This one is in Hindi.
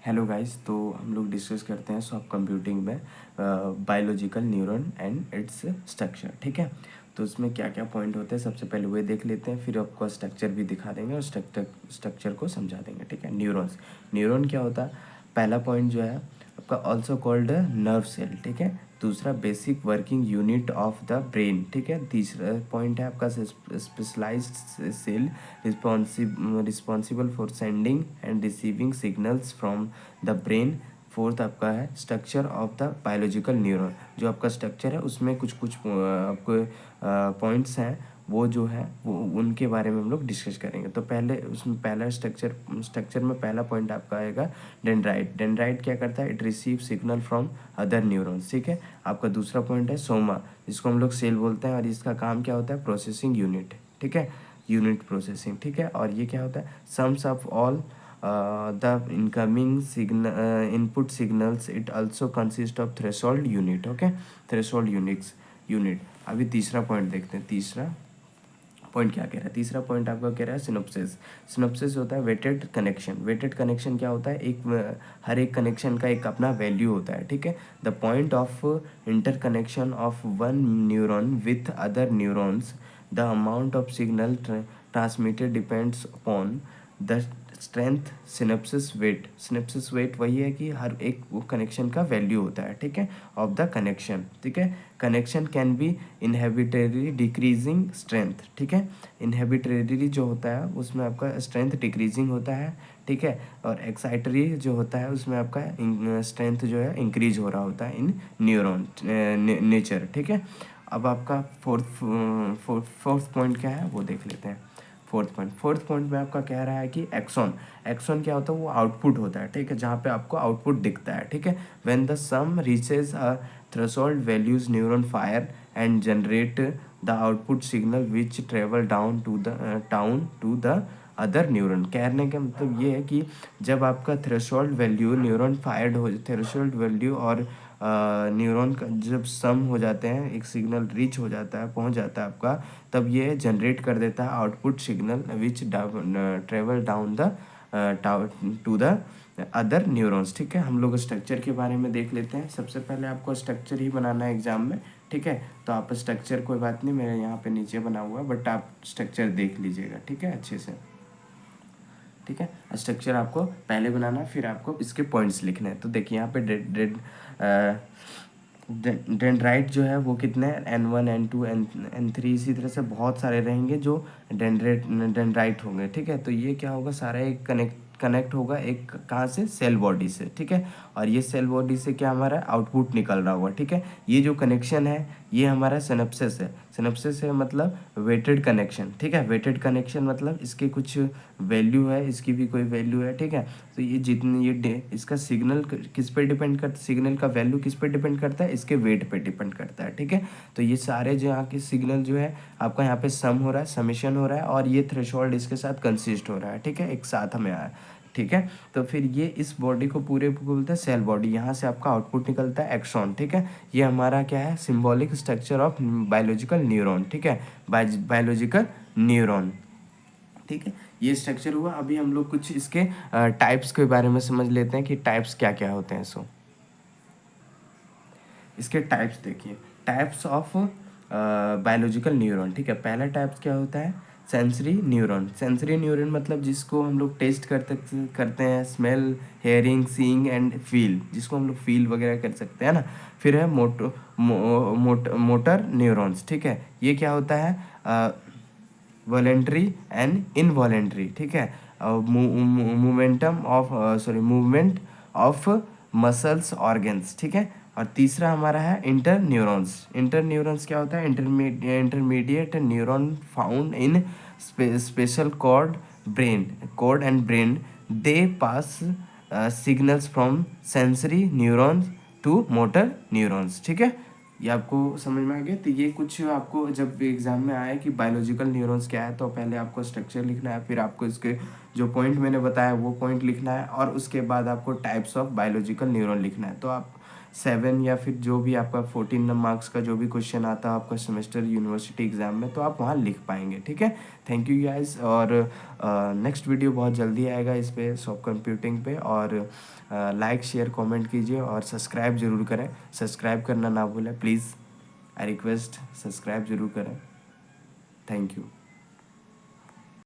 हेलो गाइस, तो हम लोग डिस्कस करते हैं सॉफ्ट कंप्यूटिंग में biological neuron and its structure. ठीक है, तो उसमें क्या क्या पॉइंट होते हैं सबसे पहले वे देख लेते हैं, फिर आपको स्ट्रक्चर भी दिखा देंगे और स्ट्रक्चर को समझा देंगे। ठीक है, न्यूरॉन क्या होता है? पहला पॉइंट जो है आपका ऑल्सो कॉल्ड नर्व सेल। ठीक है, दूसरा basic working unit of the brain. ठीक है, तीसरा पॉइंट है आपका specialised cell responsible for sending and receiving signals from the brain. Fourth आपका है structure of the biological neuron. जो आपका स्ट्रक्चर है उसमें कुछ कुछ आपको पॉइंट्स हैं, वो जो है वो उनके बारे में हम लोग डिस्कस करेंगे। तो पहले उसमें पहला स्ट्रक्चर में पहला पॉइंट आपका आएगा डेंड्राइट क्या करता है? It receive signal from other neurons. ठीक है, आपका दूसरा पॉइंट है सोमा, जिसको हम लोग सेल बोलते हैं, और इसका काम क्या होता है? Processing unit. ठीक है, यूनिट प्रोसेसिंग। ठीक है, और ये क्या होता है? Sums of all the incoming input signals. It also consist of threshold unit. Okay, threshold unit. अभी तीसरा पॉइंट देखते हैं। तीसरा पॉइंट क्या कह रहा है? तीसरा पॉइंट आपका कह रहा है सिनोप्सिस होता है वेटेड कनेक्शन। वेटेड कनेक्शन क्या होता है? हर एक कनेक्शन का एक अपना वैल्यू होता है। ठीक है, the point of interconnection of one neuron with other neurons, the amount of signal transmitted depends upon the strength synapsis weight वही है कि हर एक वो कनेक्शन का वैल्यू होता है। ठीक है, ऑफ द कनेक्शन। ठीक है, connection can be inhibitory decreasing strength. ठीक है, इनहेबिटरी जो होता है उसमें आपका स्ट्रेंथ डिक्रीजिंग होता है। ठीक है, और एक्साइटरी जो होता है उसमें आपका स्ट्रेंथ जो है इंक्रीज हो रहा होता है इन न्यूरॉन नेचर। ठीक है, अब आपका फोर्थ पॉइंट क्या है वो देख लेते हैं। फोर्थ पॉइंट में आपका कह रहा है कि एक्सॉन क्या होता है? वो आउटपुट होता है। ठीक है, जहाँ पे आपको आउटपुट दिखता है। ठीक है, when the sum reaches a threshold values neuron fire and generate the output signal which travel down to the other neuron. कहने का मतलब ये है कि जब आपका थ्रेशोल्ड वैल्यू न्यूरॉन फायर्ड हो, थ्रेशोल्ड वैल्यू और न्यूरॉन का जब सम हो जाते हैं, एक सिग्नल रीच हो जाता है, पहुंच जाता है आपका, तब ये जनरेट कर देता है output signal which travel down the two the other neurons. ठीक है, हम लोग स्ट्रक्चर के बारे में देख लेते हैं। सबसे पहले आपको स्ट्रक्चर ही बनाना है एग्जाम में। ठीक है, तो आप स्ट्रक्चर कोई बात नहीं, मेरे यहाँ पे नीचे बना हुआ है, बट आप स्ट्रक्चर देख लीजिएगा। ठीक है, अच्छे से। ठीक है, स्ट्रक्चर आपको पहले बनाना है, फिर आपको इसके पॉइंट्स लिखने हैं। तो देखिए यहाँ पे डेंड्राइट जो है वो कितने हैं? N1 N2 N3, इसी तरह से बहुत सारे रहेंगे जो डेंड्राइट होंगे। ठीक है, तो ये क्या होगा? सारा एक कनेक्ट होगा एक कहाँ से? सेल बॉडी से। ठीक है, और ये सेल बॉडी से क्या हमारा आउटपुट निकल रहा होगा। ठीक है, ये जो कनेक्शन है ये हमारा सिनेप्सिस है। सिनेप्सिस है मतलब वेटेड कनेक्शन। ठीक है, वेटेड कनेक्शन मतलब इसके कुछ वैल्यू है, इसकी भी कोई वैल्यू है। ठीक है, तो ये जितनी इसका सिग्नल किस पे डिपेंड करता है? सिग्नल का वैल्यू किस पे डिपेंड करता है? इसके वेट पे डिपेंड करता है। ठीक है, तो ये सारे जो यहाँ के सिग्नल जो है आपका यहाँ पे सम हो रहा है, समेशन हो रहा है, और ये थ्रेशोल्ड इसके साथ कंसिस्ट हो रहा है। ठीक है, एक साथ हमें आया। ठीक है, तो फिर ये इस बॉडी को पूरे को बोलते हैं सेल बॉडी। यहाँ से आपका आउटपुट निकलता है एक्सॉन। ठीक है, ये हमारा क्या है? Symbolic structure of biological neuron. ठीक है, बायोलॉजिकल न्यूरॉन। ठीक है, ये स्ट्रक्चर हुआ। अभी हम लोग कुछ इसके टाइप्स के बारे में समझ लेते हैं कि टाइप्स क्या क्या होते हैं। सो इसके टाइप्स देखिए, टाइप्स ऑफ बायोलॉजिकल न्यूरॉन। ठीक है, पहला टाइप्स क्या होता है? Sensory neuron. सेंसरी न्यूरॉन मतलब जिसको हम लोग टेस्ट करते हैं, smell, hearing, seeing and feel, जिसको हम लोग फील वगैरह कर सकते हैं ना। फिर है मोटर न्यूरॉन्स। ठीक है, ये क्या होता है? Voluntary and involuntary. ठीक है, मूवमेंट ऑफ मसल्स ऑर्गन्स। ठीक है, और तीसरा हमारा है इंटर न्यूरॉन्स क्या होता है? Intermediate neuron found in special cord and brain. They pass signals from sensory neurons to motor neurons. ठीक है, ये आपको समझ में आ गया। तो ये कुछ आपको जब एग्जाम में आए कि बायोलॉजिकल न्यूरॉन्स क्या है, तो पहले आपको स्ट्रक्चर लिखना है, फिर आपको इसके जो पॉइंट मैंने बताया वो पॉइंट लिखना है, और उसके बाद आपको टाइप्स ऑफ बायोलॉजिकल न्यूरॉन लिखना है। तो आप 7 या फिर जो भी आपका 14 मार्क्स का जो भी क्वेश्चन आता है आपका सेमेस्टर यूनिवर्सिटी एग्ज़ाम में, तो आप वहाँ लिख पाएंगे। ठीक है, थैंक यू गाइस। और नेक्स्ट वीडियो बहुत जल्दी आएगा इस पे सॉफ्ट कंप्यूटिंग पे। और लाइक शेयर कमेंट कीजिए और सब्सक्राइब ज़रूर करें, सब्सक्राइब करना ना भूलें प्लीज़, आई रिक्वेस्ट, सब्सक्राइब ज़रूर करें। Thank you.